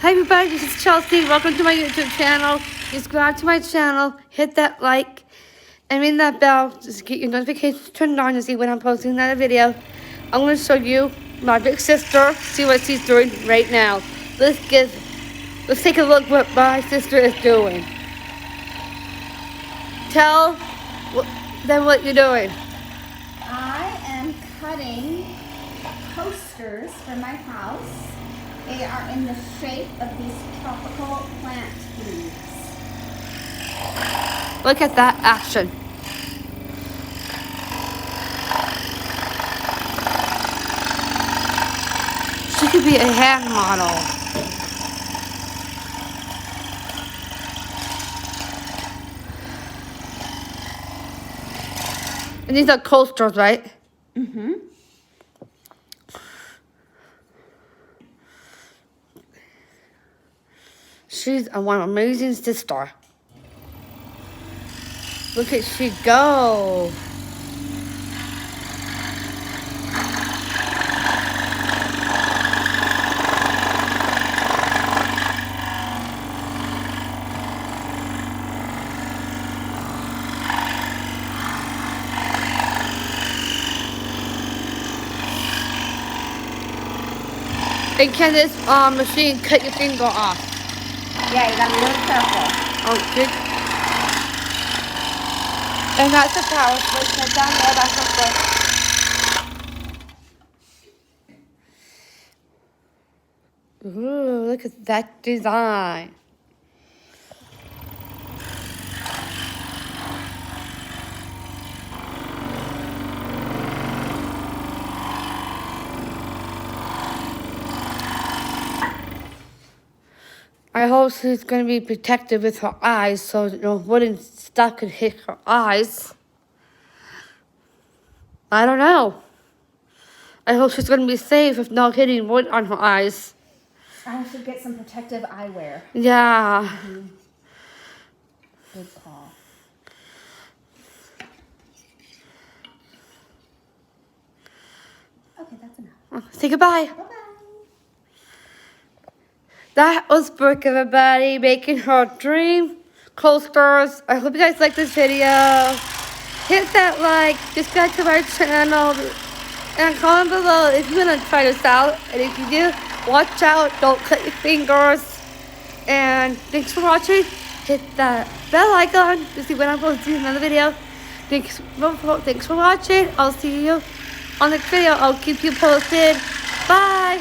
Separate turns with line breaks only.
Hi everybody, this is Chelsea. Welcome to my YouTube channel. Subscribe to my channel, hit that like, and ring that bell just to get your notifications turned on to see when I'm posting another video. I'm going to show you my big sister, see what she's doing right now. Let's take a look what my sister is doing. Tell them what you're doing.
I am cutting coasters for my house. They are in the shape of these tropical plant leaves.
Look at that action. She could be a hand model. And these are coasters, right?
Mm-hmm.
She's one amazing sister. Look at she go. And can this machine cut your finger off?
Yeah, you gotta be really careful.
Oh, good. And that's the power switch. Right down there, that's the switch. Ooh, look at that design. I hope she's going to be protected with her eyes so no wooden stuff could hit her eyes. I don't know. I hope she's going to be safe if not hitting wood on her eyes.
I should get some protective eyewear.
Yeah.
Mm-hmm. Good call. Okay, that's enough.
Say goodbye.
Bye-bye.
That was Brooke, everybody, making her dream coasters. I hope you guys like this video. Hit that like, subscribe to my channel, and comment below if you want to try this out. And if you do, watch out, don't cut your fingers. And thanks for watching. Hit that bell icon to see when I'm posting another video. Thanks for watching. I'll see you on the next video. I'll keep you posted. Bye.